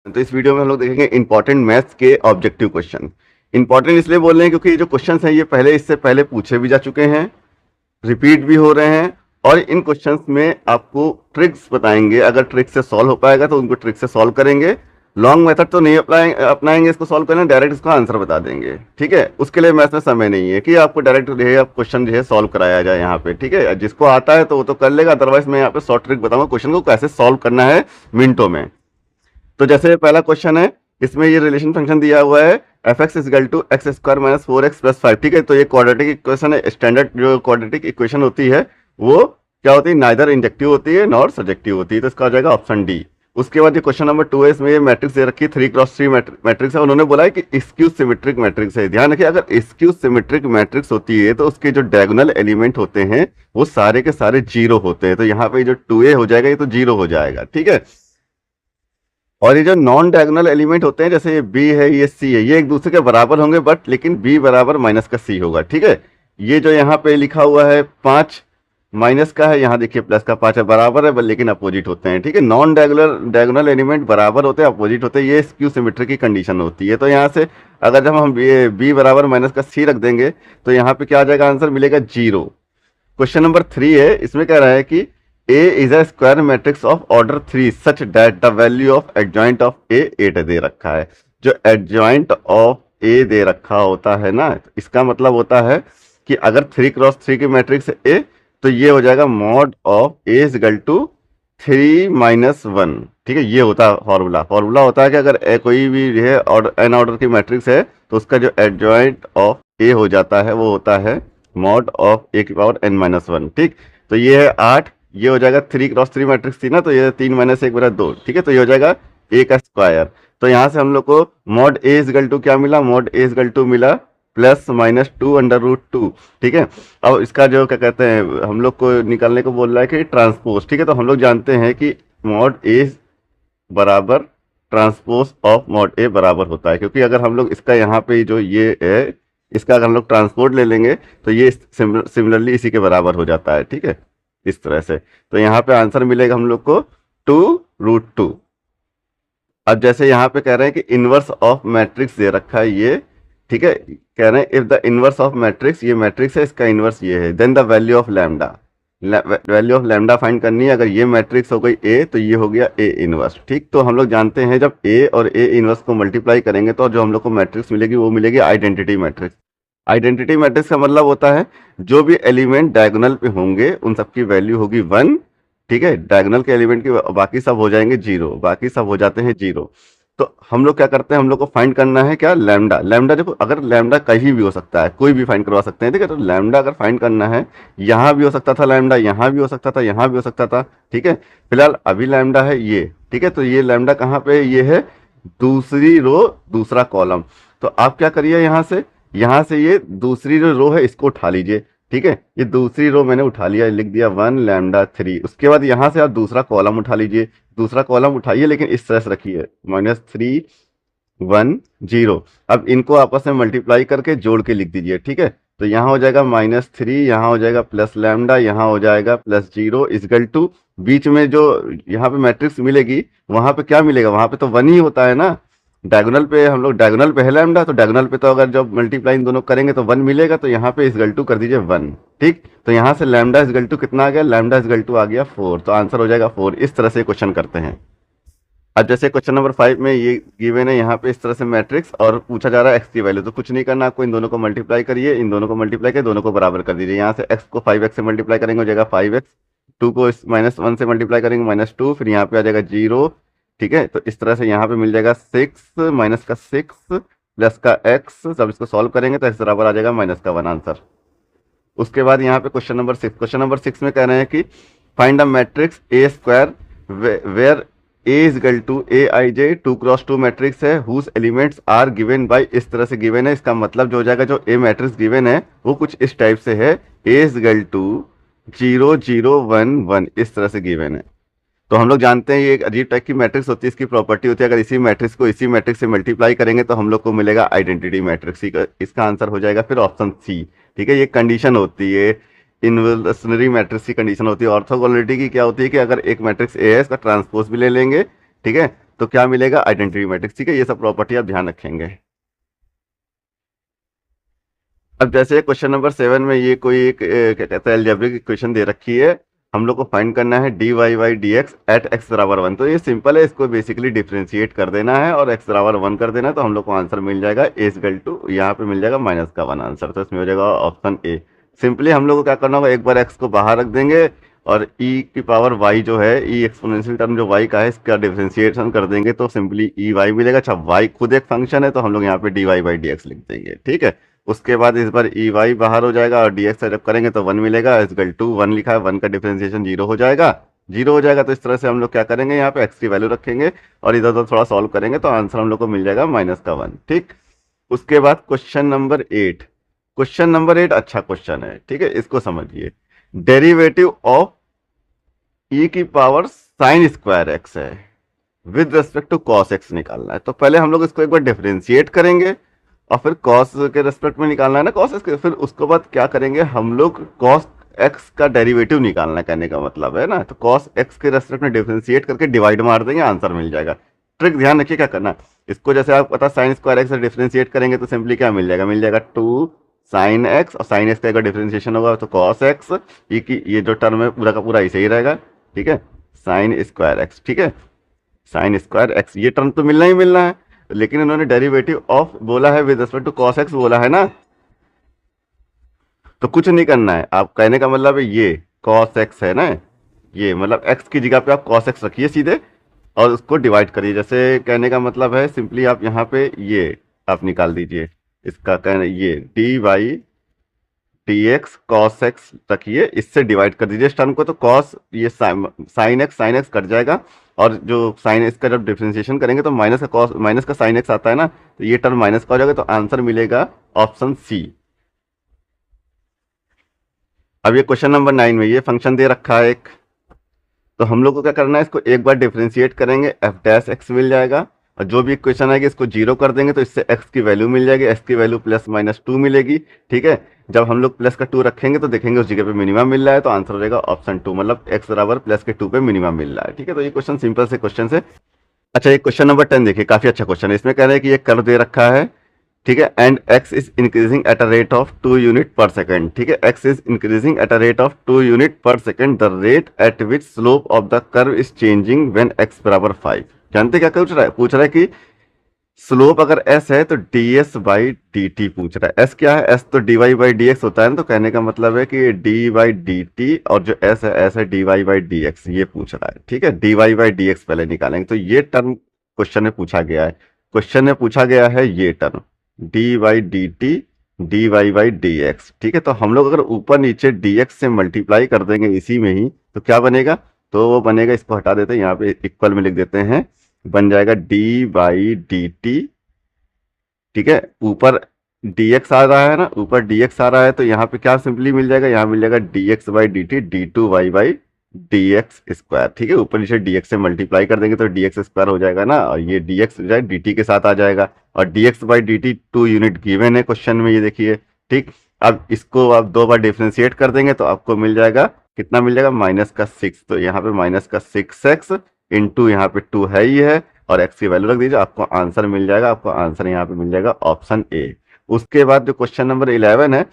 तो इस वीडियो में हम लोग देखेंगे इंपॉर्टेंट मैथ्स के ऑब्जेक्टिव क्वेश्चन। इंपॉर्टेंट इसलिए बोल रहे हैं क्योंकि ये जो क्वेश्चंस हैं ये पहले इससे पहले पूछे भी जा चुके हैं, रिपीट भी हो रहे हैं और इन क्वेश्चंस में आपको ट्रिक्स बताएंगे। अगर ट्रिक से सॉल्व हो पाएगा तो उनको ट्रिक से सॉल्व करेंगे। लॉन्ग मेथड तो नहीं अपनाएंगे इसको सॉल्व करने, डायरेक्ट इसका आंसर बता देंगे। ठीक है, उसके लिए मैथ्स में समय नहीं है कि आपको डायरेक्ट जो है क्वेश्चन जो है सॉल्व कराया जाए यहाँ पे। ठीक है, जिसको आता है तो वो तो कर लेगा, अदरवाइज मैं यहाँ पे शॉर्ट ट्रिक बताऊंगा क्वेश्चन को कैसे सॉल्व करना है मिनटों में। तो जैसे पहला क्वेश्चन है, इसमें ये रिलेशन फंक्शन दिया हुआ है F X is equal to X square minus 4x plus 5। ठीक है, तो ये क्वाड्रेटिक इक्वेशन है। स्टैंडर्ड जो क्वाड्रेटिक इक्वेशन होती है वो क्या होती है, नाइदर इंजेक्टिव होती है नॉर सब्जेक्टिव होती है, तो इसका हो जाएगा ऑप्शन डी। उसके बाद ये क्वेश्चन नंबर 2 है, इसमें ये मैट्रिक्स दे रखी है 3x3 मैट्रिक्स है। उन्होंने बोला है कि स्क्यू सिमेट्रिक मैट्रिक्स है। ध्यान रखिए, अगर स्क्यू सिमेट्रिक मैट्रिक्स होती है तो उसके जो डायगोनल एलिमेंट होते हैं वो सारे के सारे जीरो होते हैं। तो यहाँ पे जो 2a हो जाएगा ये तो जीरो हो जाएगा। ठीक है, और ये जो नॉन डायगोनल एलिमेंट होते हैं जैसे ये बी है ये सी है, ये एक दूसरे के बराबर होंगे बट लेकिन बी बराबर माइनस का सी होगा। ठीक है, ये जो यहाँ पे लिखा हुआ है 5 माइनस का है, यहाँ देखिए प्लस का 5 है, बराबर है लेकिन अपोजिट होते हैं। ठीक है, नॉन डायगोनल एलिमेंट बराबर होते हैं अपोजिट होते हैं, ये स्क्यू सिमेट्री की कंडीशन होती है। तो यहाँ से अगर जब हम बी बराबर माइनस का सी रख देंगे तो यहाँ पे क्या आ जाएगा, आंसर मिलेगा 0। क्वेश्चन नंबर 3 है, इसमें कह रहा है कि A is a square matrix of order 3 such that the value of adjoint of A 8 दे रखा है। जो adjoint of A दे रखा होता है ना, इसका मतलब होता है कि अगर 3x3 की मैट्रिक्स है A तो ये हो जाएगा mod of A is equal to 3 - 1। ठीक है, ये होता है फॉर्मूला होता है कि अगर कोई भी है एन ऑर्डर की मैट्रिक्स है तो उसका जो एडजॉइंट ऑफ A हो जाता है वो होता है मॉड ऑफ A की पावर n-1। ठीक, तो ये है 8, ये हो जाएगा 3x3 मैट्रिक्स थी ना, तो ये 3 - 1 बटा 2। ठीक है, तो ये हो जाएगा A का स्क्वायर। तो यहाँ से हम लोग को मॉड A इजगल टू क्या मिला, मॉड A इजगल टू मिला प्लस माइनस 2√2। ठीक है, अब इसका जो क्या कहते हैं हम लोग को निकालने को बोल रहा है कि ट्रांसपोज। ठीक है, तो हम लोग जानते हैं कि मॉड A बराबर ट्रांसपोज ऑफ मॉड A बराबर होता है, क्योंकि अगर हम लोग इसका यहाँ पे जो ये है इसका अगर हम लोग ट्रांसपोज ले लेंगे तो ये सिमिलरली इसी के बराबर हो जाता है। ठीक है, इस तरह से। तो यहाँ पे आंसर मिलेगा हम लोग को 2√2। अब जैसे यहाँ पे कह रहे हैं कि इनवर्स ऑफ मैट्रिक्स दे रखा है ये। ठीक है, कह रहे हैं if the inverse of matrix, ये मैट्रिक्स है इसका इनवर्स ये है, then the value of lambda, value of lambda find करनी है। अगर ये मैट्रिक्स हो गई ए तो ये हो गया ए इनवर्स। ठीक, तो हम लोग जानते हैं जब ए और ए इनवर्स को मल्टीप्लाई करेंगे तो जो हम लोग को मैट्रिक्स मिलेगी वो मिलेगी आइडेंटिटी मैट्रिक्स। आइडेंटिटी मैट्रिक्स का मतलब होता है जो भी एलिमेंट डायगोनल पे होंगे उन सबकी वैल्यू होगी 1। ठीक है, डायगोनल के एलिमेंट की बाकी सब हो जाएंगे 0, बाकी सब हो जाते हैं 0। तो हम लोग क्या करते हैं, हम लोग को फाइंड करना है क्या, लैम्डा। लैम्डा देखो, अगर लैम्डा कहीं भी हो सकता है, कोई भी फाइंड करवा सकते हैं। ठीक है, तो लैम्डा अगर फाइंड करना है, यहाँ भी हो सकता था लैम्डा, यहाँ भी हो सकता था, यहाँ भी हो सकता था। ठीक है, फिलहाल अभी लैम्डा है ये। ठीक है, तो ये लैम्डा कहाँ पे है, ये है दूसरी रो दूसरा कॉलम। तो आप क्या करिए, यहाँ से ये दूसरी जो रो है इसको उठा लीजिए। ठीक है, ये दूसरी रो मैंने उठा लिया, लिख दिया 1 λ3। उसके बाद यहाँ से आप दूसरा कॉलम उठा लीजिए, दूसरा कॉलम उठाइए लेकिन इस तरह से रखिए -3 1 0। अब इनको आपस में मल्टीप्लाई करके जोड़ के लिख दीजिए। ठीक है, तो यहाँ हो जाएगा -3, यहाँ हो जाएगा प्लस लैम्डा, यहाँ हो जाएगा +0 इजगल टू, बीच में जो यहाँ पे मैट्रिक्स मिलेगी वहां पे क्या मिलेगा, वहां पे तो 1 ही होता है ना। डायगोनल पे हम लोग डायगोनल पे है लैम्डा, तो डायगोनल पे तो अगर जब मल्टीप्लाई इन दोनों करेंगे तो 1 मिलेगा, तो यहाँ पे इजगल टू कर दीजिए 1। ठीक, तो यहाँ से लैम्डा इजगल टू कितना आ गया, लैम्डा इजगल टू आ गया 4, तो आंसर हो जाएगा 4। इस तरह से क्वेश्चन करते हैं। अब जैसे क्वेश्चन नंबर 5 में ये गिवन है यहाँ पे इस तरह से मैट्रिक्स और पूछा जा रहा है एक्स की वैल्यू, तो कुछ नहीं करना आपको, इन दोनों को मल्टीप्लाई करिए, इन दोनों को मल्टीप्लाई करिए, दोनों को बराबर कर दीजिए। यहाँ से एक्स को 5x से मल्टीप्लाई करेंगे हो जाएगा 5x, 2 को -1 से मल्टीप्लाई करेंगे -2, फिर यहाँ पे आ जाएगा 0। ठीक है, तो इस तरह से यहाँ पे मिल जाएगा 6 माइनस का 6 प्लस का x, जब इसको सॉल्व करेंगे तो x बराबर आ जाएगा -1 आंसर। उसके बाद यहाँ पे क्वेश्चन नंबर 6 में कह रहे हैं कि find a matrix A square where A is equal to aij 2x2 matrix है whose elements are given by, इस तरह से गिवन है। इसका मतलब जो हो जाएगा जो A मैट्रिक्स गिवन है वो कुछ इस टाइप से है, A इज इक्वल टू 0 0 1 1, इस तरह से गिवन है। तो हम लोग जानते हैं ये एक अजीब टाइप की मैट्रिक्स होती है, इसकी प्रॉपर्टी होती है अगर इसी मैट्रिक्स को इसी मैट्रिक्स से मल्टीप्लाई करेंगे तो हम लोग को मिलेगा आइडेंटिटी मैट्रिक्स। इसका आंसर हो जाएगा फिर ऑप्शन सी। ठीक है, ये कंडीशन होती है, इन्वर्सनरी मैट्रिक्स की कंडीशन होती है। ऑर्थोगोनलिटी की क्या होती है कि अगर एक मैट्रिक्स ए है इसका ट्रांसपोज भी ले लेंगे, ठीक है, तो क्या मिलेगा, आइडेंटिटी मैट्रिक्स। ठीक है, ये सब प्रॉपर्टी आप ध्यान रखेंगे। अब जैसे क्वेश्चन नंबर 7 में ये कोई एक क्या कहते हैं अलजेब्रिक इक्वेशन दे रखी है, हम लोग को फाइंड करना है D Y by D X at X बराबर 1। तो ये सिंपल है, इसको बेसिकली डिफ्रेंशिएट कर देना है और एक्स बराबर 1 कर देना है, तो हम लोग को आंसर मिल जाएगा ए इक्वल टू, यहाँ पे मिल जाएगा -1 आंसर। तो इसमें हो जाएगा ऑप्शन ए। सिंपली हम लोग को क्या करना होगा, एक बार एक्स को बाहर रख देंगे और ई की पावर वाई जो है, ई एक्सपोनेंशियल टर्म जो वाई का है, इसका डिफ्रेंशिएशन कर देंगे तो सिंपली ई वाई मिलेगा। अच्छा, वाई खुद एक फंक्शन है तो हम लोग यहाँ पे D Y by D X लिख देंगे। ठीक है, उसके बाद इस बार ई वाई बाहर हो जाएगा और डी एक्स जब करेंगे तो 1 मिलेगा, इक्वल टू 1 लिखा है, 1 का डिफरेंशिएशन 0 हो जाएगा, 0 हो जाएगा। तो इस तरह से हम लोग क्या करेंगे, यहाँ पे एक्स की वैल्यू रखेंगे और इधर उधर थोड़ा सॉल्व करेंगे तो आंसर हम लोग को मिल जाएगा -1। ठीक, उसके बाद क्वेश्चन नंबर 8। क्वेश्चन नंबर 8 अच्छा क्वेश्चन है, ठीक है, इसको समझिए। डेरिवेटिव ऑफ ई की पावर साइन स्क्वायर एक्स है with respect to cos X निकालना है। तो पहले हम लोग इसको एक बार डिफरेंशिएट करेंगे और फिर कॉस के रेस्पेक्ट में निकालना है ना कॉस एक्स, फिर उसके बाद क्या करेंगे हम लोग, कॉस एक्स का डेरिवेटिव निकालना है, कहने का मतलब है ना। तो कॉस एक्स के रेस्पेक्ट में डिफरेंशिएट करके डिवाइड मार देंगे, आंसर मिल जाएगा। ट्रिक ध्यान रखिए क्या करना है, इसको जैसे आप पता साइन स्क्वायर एक्स से डिफरेंशिएट करेंगे तो सिंपली क्या मिल जाएगा, मिल जाएगा 2 साइन एक्स, और साइन एक्स का अगर डिफरेंशिएशन होगा तो कॉस एक्स, ये जो टर्म है पूरा का पूरा ऐसे ही रहेगा। ठीक है, साइन स्क्वायर एक्स, ठीक है, साइन स्क्वायर एक्स, ये टर्म तो मिलना ही मिलना है, लेकिन इन्होंने डेरिवेटिव ऑफ बोला है with respect to cos X बोला है ना, तो कुछ नहीं करना है। आप कहने का मतलब है ये कॉस एक्स है ना, ये मतलब एक्स की जगह पे आप कॉस एक्स रखिए सीधे और उसको डिवाइड करिए। जैसे कहने का मतलब है सिंपली आप यहाँ पे ये आप निकाल दीजिए, इसका कहना ये D Y D X cos X रखिए, इससे डिवाइड कर दीजिए इस टर्म को, तो कॉस ये साइन एक्स कट जाएगा और जो साइन एक्स का जब डिफरेंशिएशन करेंगे तो माइनस का कॉस, माइनस का साइन एक्स आता है ना, तो ये टर्म माइनस का हो जाएगा, तो आंसर मिलेगा ऑप्शन सी। अब ये क्वेश्चन नंबर 9 में ये फंक्शन दे रखा है एक, तो हम लोग को क्या करना है, इसको एक बार डिफरेंशिएट करेंगे, एफ डैश एक्स मिल जाएगा और जो भी इक्वेशन आएगी इसको 0 कर देंगे तो इससे एक्स की वैल्यू मिल जाएगी, एक्स की वैल्यू +-2 मिलेगी। ठीक है, जब हम लोग प्लस का 2 रखेंगे तो देखेंगे उस जगह पे मिनिमम मिल रहा है, तो आंसर हो जाएगा ऑप्शन 2, मतलब एक्स बराबर प्लस के 2 पे मिनिमम मिल रहा है। ठीक है, तो ये क्वेश्चन सिंपल से क्वेश्चन है। अच्छा, ये क्वेश्चन नंबर 10 देखिए, काफी अच्छा क्वेश्चन है। इसमें कह रहे हैं कि ये कर्व दे रखा है, ठीक है, and x is increasing at a rate of 2 unit per second. ठीक है, x is increasing at a rate of 2 unit per second, the rate at which slope of the curve is changing when x बराबर 5। जानते क्या पूछ रहा है कि slope अगर s है तो ds बाई डी टी पूछ रहा है। s क्या है, s तो dy बाई डी एक्स होता है ना, तो कहने का मतलब है कि डी बाई डी टी और जो s है dy बाई डी एक्स, ये पूछ रहा है। ठीक है, dy बाई डी एक्स पहले निकालेंगे, तो ये टर्म क्वेश्चन में पूछा गया है, क्वेश्चन में पूछा गया है ये term dy by D T dy by D x. ठीक है, तो हम लोग अगर ऊपर नीचे dx से मल्टीप्लाई कर देंगे इसी में ही तो क्या बनेगा, तो वो बनेगा, इसको हटा देते हैं, यहाँ पे इक्वल में लिख देते हैं, बन जाएगा डी बाई डी टी। ठीक है, ऊपर dx आ रहा है ना, ऊपर dx आ रहा है तो यहाँ पे क्या सिंपली मिल जाएगा, यहाँ मिल जाएगा dx by D T d2y by D x square. ठीक है, ऊपर नीचे dx से मल्टीप्लाई कर देंगे तो dx स्क्वायर हो जाएगा ना, और ये dx जो है dt के साथ आ जाएगा, और dx by D T 2 unit given है क्वेश्चन में, ये देखिए। ठीक, अब इसको आप 2 बार डिफ्रेंशिएट कर देंगे तो आपको मिल जाएगा, कितना मिल जाएगा, -6। तो यहाँ पे -6x इंटू यहाँ पे 2 है ही है और x की वैल्यू रख दीजिए, आपको आंसर मिल जाएगा, आपको आंसर यहाँ पे मिल जाएगा ऑप्शन ए। उसके बाद जो क्वेश्चन नंबर 11 है,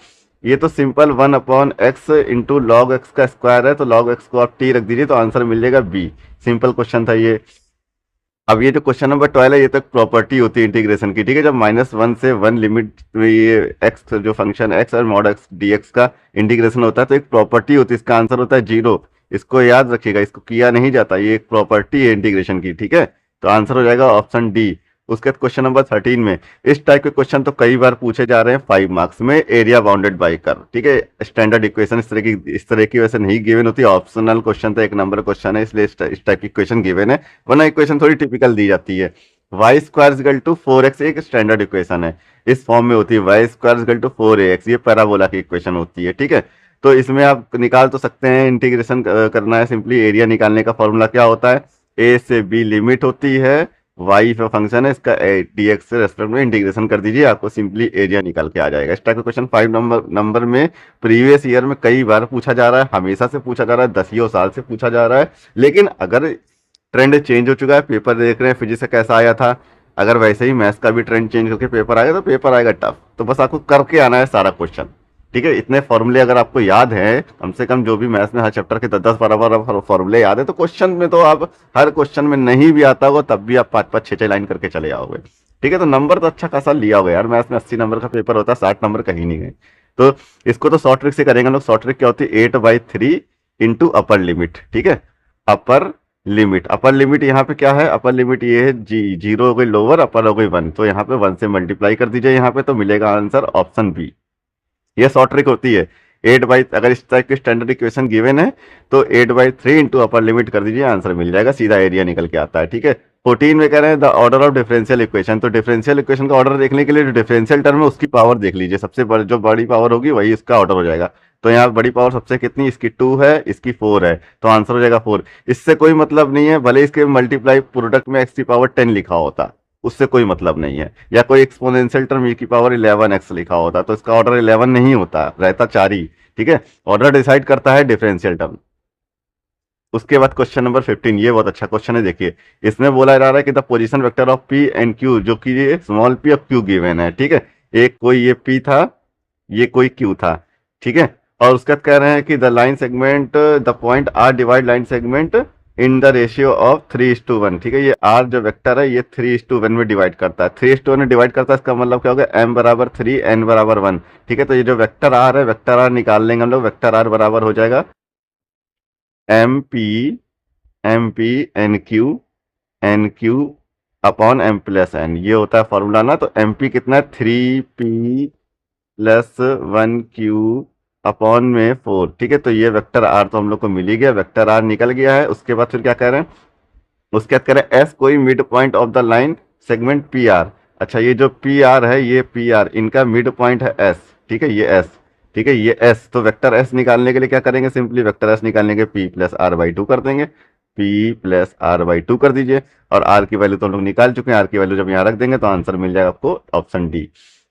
ये तो simple 1/x into log x का स्क्वायर है, तो लॉग एक्स को आप t रख दीजिए तो आंसर मिल जाएगा बी। सिंपल क्वेश्चन था ये। अब ये जो क्वेश्चन नंबर 12 है, ये तो प्रॉपर्टी होती है इंटीग्रेशन की। ठीक है, जब -1 से 1 लिमिट ये x जो फंक्शन x और मॉड x dx का इंटीग्रेशन होता है तो एक प्रॉपर्टी होती है, इसका आंसर होता है 0। इसको याद रखिएगा, इसको किया नहीं जाता, ये एक प्रॉपर्टी है इंटीग्रेशन की। ठीक है, तो आंसर हो जाएगा ऑप्शन डी। उसके बाद क्वेश्चन नंबर 13 में इस टाइप के क्वेश्चन तो कई बार पूछे जा रहे हैं 5 मार्क्स में, एरिया बाउंडेड बाय कर्व। ठीक है, स्टैंडर्ड इक्वेशन इस तरह की वैसे नहीं गिवन होती, ऑप्शनल क्वेश्चन था, 1 नंबर क्वेश्चन है, इसलिए इस टाइप की इक्वेशन गिवन है, वरना इक्वेशन थोड़ी टिपिकल दी जाती है। Y square equal to 4x एक स्टैंडर्ड इक्वेशन है, इस फॉर्म में होती है, Y square equal to 4ax, ये पैराबोला की इक्वेशन होती है। ठीक है, तो इसमें आप निकाल तो सकते हैं, इंटीग्रेशन करना है, सिंपली एरिया निकालने का फॉर्मूला क्या होता है, a से b लिमिट होती है, y पे फंक्शन है, इसका dx से रेस्पेक्ट में इंटीग्रेशन कर दीजिए, आपको सिंपली एरिया निकल के आ जाएगा। इस टाइप का क्वेश्चन 5 नंबर में प्रीवियस ईयर में कई बार पूछा जा रहा है, हमेशा से पूछा जा रहा है, 10 साल से पूछा जा रहा है। लेकिन अगर ट्रेंड चेंज हो चुका है, पेपर देख रहे हैं फिजिक्स का कैसा आया था, अगर वैसे ही मैथ्स का भी ट्रेंड चेंज करके पेपर आएगा तो पेपर आएगा टफ। तो बस आपको करके आना है सारा क्वेश्चन, ठीक है। इतने फॉर्मूले अगर आपको याद है, कम से कम जो भी मैथ्स में हर चैप्टर के 10-10 12 फॉर्मूले याद है, तो क्वेश्चन में तो आप हर क्वेश्चन में नहीं भी आता होगा तब भी आप 5-5 6-6 लाइन करके चले जाओगे, ठीक है। तो नंबर तो अच्छा खासा लिया होगा यार, मैथ्स में 80 नंबर का पेपर होता है, 60 नंबर कहीं नहीं गए। तो इसको तो शॉर्ट ट्रिक से करेंगे हम लोग। शॉर्ट ट्रिक क्या होती है, 8/3 इंटू अपर लिमिट, ठीक है। अपर लिमिट, अपर लिमिट यहाँ पे क्या है, अपर लिमिट ये है जीरो हो गई लोअर, अपर हो गई 1, तो यहाँ पे 1 से मल्टीप्लाई कर दीजिए यहाँ पे, तो मिलेगा आंसर ऑप्शन बी। ये शॉर्ट ट्रिक होती है। 8 बाई, अगर इस टाइप की स्टैंडर्ड इक्वेशन गिवन है तो 8/3 इंटू अपर लिमिट कर दीजिए, आंसर मिल जाएगा, सीधा एरिया निकल के आता है, ठीक है। 14 में कह रहे हैं the order of differential equation, तो डिफरेंशियल इक्वेशन का ऑर्डर देखने के लिए जो डिफरेंशियल टर्म है उसकी पावर देख लीजिए, सबसे बड़ी जो बड़ी पावर होगी वही इसका ऑर्डर हो जाएगा। तो यहाँ बड़ी पावर सबसे कितनी, इसकी 2 है, इसकी 4 है, तो आंसर हो जाएगा 4। इससे कोई मतलब नहीं है भले इसके मल्टीप्लाई प्रोडक्ट में x की पावर 10 लिखा होता, उससे कोई मतलब नहीं है, या कोई एक्सपोनेंशियल टर्म e की पावर 11x लिखा होता, तो इसका ऑर्डर 11 नहीं होता, रहता 4 ही, ठीक है। ऑर्डर डिसाइड करता है डिफरेंशियल टर्म। उसके बाद क्वेश्चन नंबर 15, ये बहुत अच्छा क्वेश्चन है, देखिए। इसमें बोला जा रहा है कि the position vector of P and Q, जो कि ये स्मॉल पी और क्यू गिवन है, ठीक है। एक कोई ये पी था, ये कोई क्यू था, ठीक है। और उसके बाद कह रहे हैं कि the line segment, the point R divide line segment in the ratio of 3:1, ठीक है। ये आर जो वेक्टर है ये 3:1 में डिवाइड करता है, 3:1 में डिवाइड करता है, इसका मतलब क्या होगा, m बराबर 3 n बराबर 1, ठीक है। तो ये जो वेक्टर आर है, वेक्टर आर निकाल लेंगे हम लोग, वेक्टर आर बराबर हो जाएगा M P N Q upon m plus n, ये होता है फॉर्मूला ना। तो एम पी कितना है, 3p+1q अपॉन में 4, ठीक है। तो ये वेक्टर आर तो हम लोग को मिल ही गया, वेक्टर आर निकल गया है। उसके बाद फिर क्या कह रहे हैं, उसके बाद कह रहे हैं एस कोई mid point of the line segment P R. अच्छा, ये जो पी आर है, ये पी आर इनका मिड पॉइंट है एस, ठीक है, ये एस, ठीक है, ये एस। तो वेक्टर एस निकालने के लिए क्या करेंगे, सिंपली वेक्टर एस निकालने के p+r/2 कर देंगे, p+r/2 कर दीजिए। और आर की वैल्यू तो हम लोग निकाल चुके हैं, आर की वैल्यू जब यहाँ रख देंगे तो आंसर मिल जाएगा आपको ऑप्शन डी।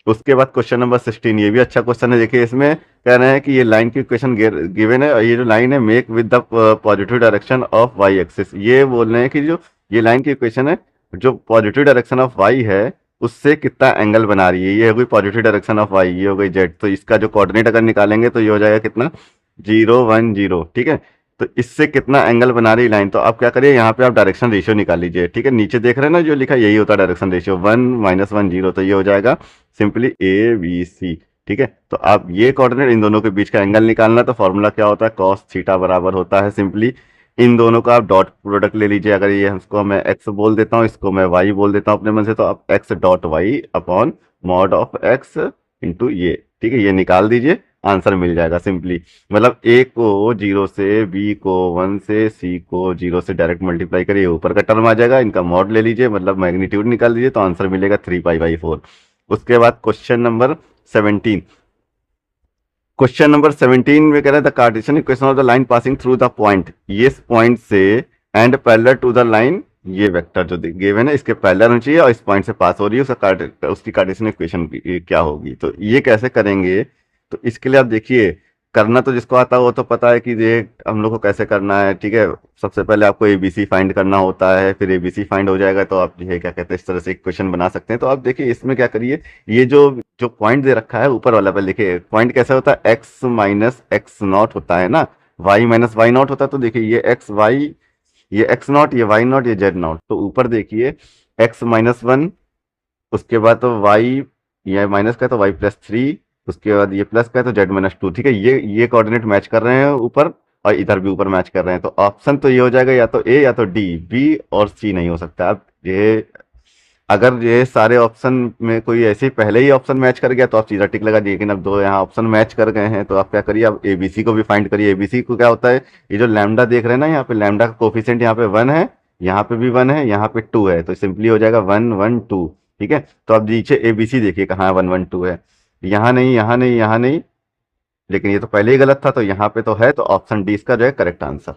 उसके बाद क्वेश्चन नंबर 16, ये भी अच्छा क्वेश्चन है, देखिए। इसमें कह रहे हैं कि ये लाइन की इक्वेशन गिवन है, और ये जो लाइन है make with the positive direction of Y axis, ये बोल रहे हैं कि जो ये लाइन की इक्वेशन है, जो पॉजिटिव डायरेक्शन ऑफ वाई है उससे कितना एंगल बना रही है। ये हो गई पॉजिटिव डायरेक्शन ऑफ वाई, ये हो गई जेड, तो इसका जो कोऑर्डिनेट अगर निकालेंगे तो ये हो जाएगा कितना, 0 1 0, ठीक है। तो इससे कितना एंगल बना रही लाइन, तो आप क्या करिए, यहाँ पे आप डायरेक्शन रेशियो निकाल लीजिए, ठीक है। नीचे देख रहे हैं ना जो लिखा है, यही होता है डायरेक्शन रेशियो, 1 - 1 0, तो ये हो जाएगा सिंपली ABC, ठीक है। तो आप ये कोऑर्डिनेट, इन दोनों के बीच का एंगल निकालना, तो फॉर्मूला क्या होता है, cos थीटा बराबर होता है सिंपली, इन दोनों का आप डॉट प्रोडक्ट ले लीजिए। अगर ये इसको मैं x बोल देता हूँ, इसको मैं y बोल देता हूँ अपने मन से, तो आप x.y upon mod of x into ये, ठीक है, ये निकाल दीजिए, आंसर मिल जाएगा सिंपली। मतलब a को 0 से, b को 1 से, c को 0 से डायरेक्ट मल्टीप्लाई करिए, ऊपर का टर्म आ जाएगा, इनका मॉड ले लीजिए, मतलब मैग्नीट्यूड निकाल दीजिए, तो आंसर मिलेगा 3π/4। उसके बाद क्वेश्चन नंबर 17, क्वेश्चन नंबर 17 में कह रहे हैं the Cartesian equation of the line passing through the point, ये पॉइंट से and parallel to the line, ये वेक्टर जो गिवन है इसके पैरेलल होनी चाहिए और इस पॉइंट से पास हो रही है, उसकी कार्टेशियन इक्वेशन क्या होगी। तो ये कैसे करेंगे, तो इसके लिए आप देखिए, करना तो जिसको आता है वो तो पता है कि ये हम लोग को कैसे करना है, ठीक है। सबसे पहले आपको एबीसी फाइंड करना होता है, फिर एबीसी फाइंड हो जाएगा तो आप ये क्या कहते हैं, इस तरह से इक्वेशन बना सकते हैं। तो आप देखिए इसमें क्या करिए, ये जो जो पॉइंट दे रखा है ऊपर वाला पे लिखिए, पॉइंट कैसे होता है, x - x0 होता है ना, y - y0 होता है। तो देखिए ये x ये x0, ये y0, ये z0। तो ऊपर देखिए x-1, उसके बाद तो y, ये माइनस का है तो y+3, उसके बाद ये प्लस का है तो z-2, ठीक है। ये कोऑर्डिनेट मैच कर रहे हैं ऊपर, और इधर भी ऊपर मैच कर रहे हैं। तो ऑप्शन तो ये हो जाएगा या तो ए या तो डी, बी और सी नहीं हो सकता। अब ये अगर ये सारे ऑप्शन में कोई ऐसे ही पहले ही ऑप्शन मैच कर गया तो आप सीधा टिक लगा दिए, लेकिन अब दो यहाँ ऑप्शन मैच कर गए हैं तो आप क्या करिए, अब एबीसी को भी फाइंड करिए। एबीसी को क्या होता है, ये जो लैम्डा देख रहे हैं ना, यहाँ पे लैम्डा का कोफिशिएंट यहाँ पे 1 है, यहाँ पे भी 1 है, यहाँ पे 2 है, तो सिंपली हो जाएगा 1 1 2, ठीक है। तो अब नीचे एबीसी देखिए कहाँ 1 1 2 है, यहाँ नहीं, यहाँ नहीं, यहाँ नहीं, लेकिन ये तो पहले ही गलत था, तो यहाँ पे तो है, तो ऑप्शन डी इसका जो है करेक्ट आंसर।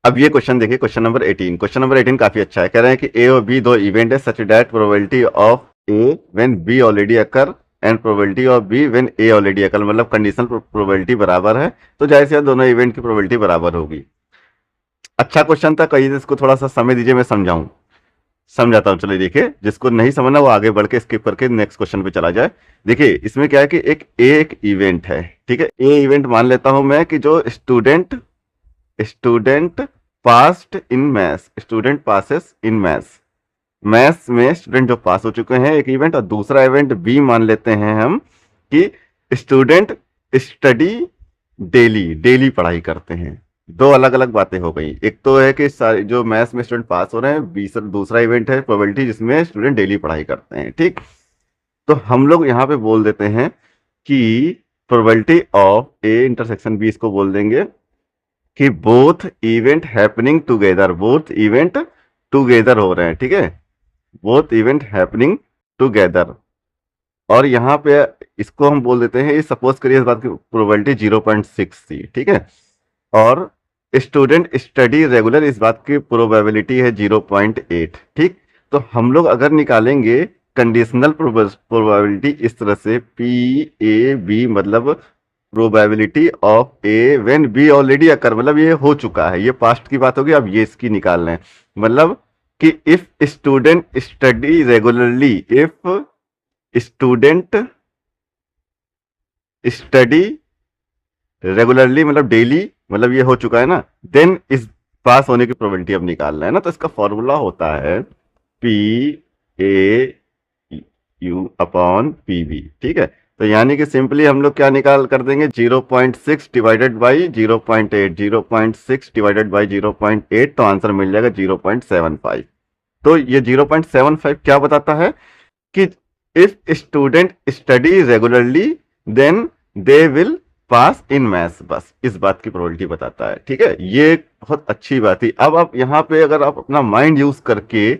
अब ये क्वेश्चन देखिए, क्वेश्चन नंबर 18, क्वेश्चन नंबर 18 काफी अच्छा है। कह रहे हैं कि ए और बी दो इवेंट है such that probability of A when B already occur and probability of B when A already occur, मतलब कंडीशनल प्रोबेबिलिटी बराबर है, तो जाहिर सी बात दोनों इवेंट की प्रोबेबिलिटी बराबर होगी। अच्छा क्वेश्चन था, कहीं इसको थोड़ा सा समय दीजिए, मैं समझाता हूँ। चलिए देखिए, जिसको नहीं समझना वो आगे बढ़ के स्किप करके नेक्स्ट क्वेश्चन पे चला जाए। देखिए इसमें क्या है कि एक इवेंट है, ठीक है। ए इवेंट मान लेता हूं मैं कि जो student student passed in maths, student passes in maths, maths में स्टूडेंट जो पास हो चुके हैं, एक इवेंट। और दूसरा इवेंट बी मान लेते हैं हम कि स्टूडेंट स्टडी डेली, डेली पढ़ाई करते हैं। दो अलग अलग बातें हो गई। एक तो है कि जो मैथ्स में स्टूडेंट पास हो रहे हैं, दूसरा इवेंट है प्रोबेबिलिटी जिसमें स्टूडेंट डेली पढ़ाई करते हैं, ठीक। तो हम लोग यहाँ पे बोल देते हैं कि probability of A intersection B, इसको बोल देंगे कि both event happening together, both event together हो रहे हैं, ठीक है, बोथ इवेंट हैपनिंग टुगेदर। और यहाँ पे इसको हम बोल देते हैं, सपोज करिए इस बात की प्रोबेबिलिटी 0.6 थी, ठीक है, और स्टूडेंट स्टडी रेगुलर, इस बात की प्रोबेबिलिटी है 0.8, ठीक। तो हम लोग अगर निकालेंगे कंडीशनल प्रोबेबिलिटी इस तरह से, पी ए बी, मतलब probability of A when B already occur, मतलब ये हो चुका है, ये पास्ट की बात होगी। अब ये इसकी निकाल लें, मतलब कि if student study regularly, if student study regularly मतलब डेली, मतलब ये हो चुका है ना, देन इस पास होने की प्रोबेबिलिटी अब निकालना है ना। तो इसका फॉर्मूला होता है P A U upon P B, ठीक है। तो यानी कि सिंपली हम लोग क्या निकाल कर देंगे, 0.6 डिवाइडेड बाई 0.8, 0.6 डिवाइडेड बाई 0.8, तो आंसर मिल जाएगा 0.75। तो ये 0.75 क्या बताता है कि if student study regularly then they will pass in maths, बस इस बात की प्रोबेबिलिटी बताता है, ठीक है। ये बहुत अच्छी बात थी। अब आप यहाँ पे अगर आप अपना माइंड यूज करके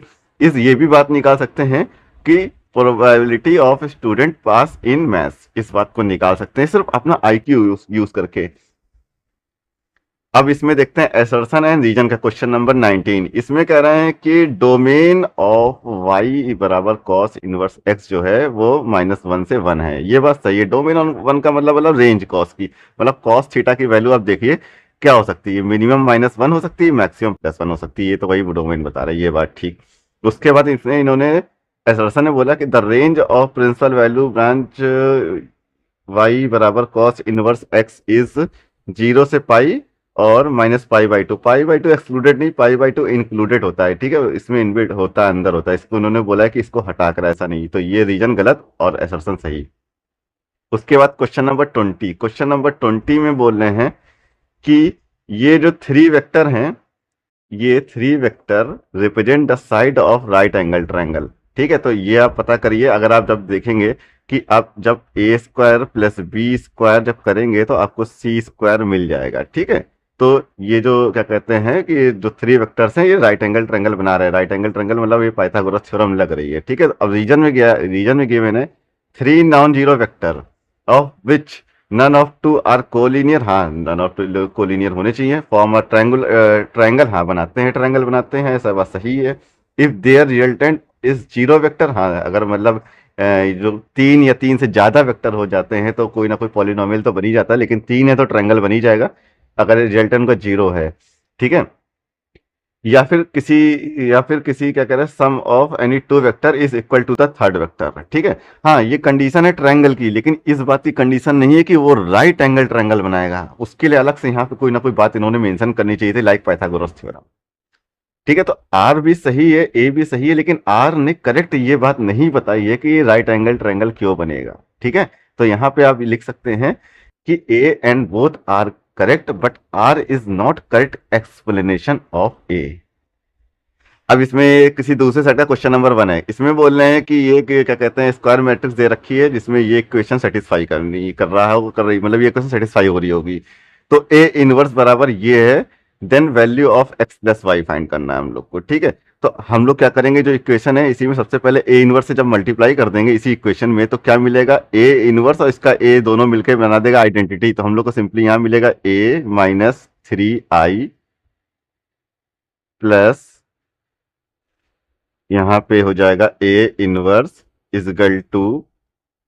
ये भी बात निकाल सकते हैं कि probability of student pass in maths, इस बात को निकाल सकते हैं सिर्फ अपना आईक्यू यूज करके। अब इसमें देखते हैं एसर्शन एंड रीजन का क्वेश्चन नंबर 19। इसमें कह रहे हैं कि डोमेन ऑफ y बराबर कॉस इनवर्स x जो है वो -1 से 1 है। ये बात सही है। डोमेन ऑफ 1 का मतलब रेंज कॉस की, मतलब कॉस थीटा की वैल्यू आप देखिए क्या हो सकती है, मिनिमम -1 हो सकती है, मैक्सिमम +1 हो सकती है। ये तो वही डोमेन बता रहा है, ये बात ठीक। उसके बाद इसमें इन्होंने एसर्शन ने बोला कि the range of principal value branch y बराबर कॉस इनवर्स x इज 0 से पाई और -π/2, π/2 एक्सक्लूडेड नहीं, π/2 इंक्लूडेड होता है, ठीक है, इसमें इनबिल्ट होता है, अंदर होता है। इसको उन्होंने बोला है कि इसको हटा कर, ऐसा नहीं। तो ये रीजन गलत और एसर्शन सही। उसके बाद क्वेश्चन नंबर 20, क्वेश्चन नंबर 20 में बोल रहे हैं कि ये जो 3 वेक्टर हैं, ये 3 vector represent the side of right angle triangle, ठीक है। तो ये आप पता करिए, अगर आप जब देखेंगे कि आप जब a² + b² जब करेंगे तो आपको c² मिल जाएगा, ठीक है। तो ये जो क्या कहते हैं कि जो 3 वेक्टर्स हैं ये राइट एंगल ट्रायंगल बना रहे हैं। राइट एंगल ट्रायंगल मतलब ये पाइथागोरस थ्योरम लग रही है, ठीक है। अब रीजन में गिवन है 3 non zero vector of which none of 2 are collinear, हाँ नन ऑफ 2 कोलिनियर होने चाहिए। फॉर्म ट्रायंगल, हाँ बनाते हैं, ट्रायंगल बनाते हैं, ऐसा बात सही है। If there resultant is zero vector, हाँ अगर मतलब जो 3 या 3 से ज्यादा वेक्टर हो जाते हैं तो कोई ना कोई पॉलिनोमियल तो बन ही जाता है, लेकिन 3 है तो ट्रायंगल बन ही जाएगा अगर रिजल्टेंट का 0 है, ठीक है। या फिर किसी क्या कह रहे हैं, sum of any 2 vector is equal to the third vector, ठीक है। हाँ ये कंडीशन है ट्रायंगल की, लेकिन इस बात की कंडीशन नहीं है कि वो राइट एंगल ट्रायंगल बनाएगा। उसके लिए अलग से यहाँ पे कोई ना कोई बात इन्होंने मेंशन करनी चाहिए थी, लाइक पाइथागोरस थ्योरम, ठीक है। तो आर भी सही है, ए भी सही है, लेकिन आर ने करेक्ट ये बात नहीं बताई है कि ये राइट एंगल ट्रायंगल क्यों बनेगा, ठीक है। तो यहाँ पे आप लिख सकते हैं कि A and both are correct but R is not correct explanation of A. अब इसमें किसी दूसरे सेट का क्वेश्चन नंबर 1 है। इसमें बोल रहे हैं कि ये क्या कहते हैं, स्क्वायर मैट्रिक्स दे रखी है जिसमें ये इक्वेशन सेटिस्फाई कर रही, मतलब ये इक्वेशन सेटिस्फाई हो रही होगी। तो ए इनवर्स बराबर ये है, then value of x + y find करना है हम लोग को, ठीक है। तो हम लोग क्या करेंगे, जो इक्वेशन है इसी में सबसे पहले ए इनवर्स से जब मल्टीप्लाई कर देंगे इसी इक्वेशन में, तो क्या मिलेगा, ए इनवर्स और इसका ए दोनों मिलकर बना देगा आइडेंटिटी। तो हम लोग को सिंपली यहाँ मिलेगा a - 3i प्लस यहाँ पे हो जाएगा ए इनवर्स इजगल टू,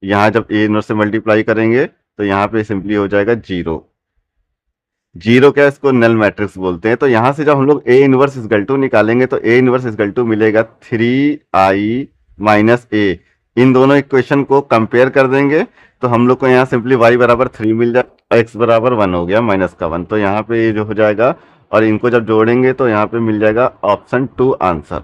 यहाँ जब ए इनवर्स से मल्टीप्लाई करेंगे तो यहाँ पे सिंपली हो जाएगा 0। जीरो क्या है, इसको नल मैट्रिक्स बोलते हैं। तो यहाँ से जब हम लोग ए इनवर्स इजकल टू निकालेंगे तो ए इनवर्स इजकल टू मिलेगा 3i-a। इन दोनों इक्वेशन को कंपेयर कर देंगे तो हम लोग को यहाँ सिंपली y बराबर 3 मिल जाएगा, x बराबर 1 हो गया, माइनस का 1। तो यहाँ पे ये जो हो जाएगा और इनको जब जोड़ेंगे तो यहाँ पे मिल जाएगा ऑप्शन 2 आंसर।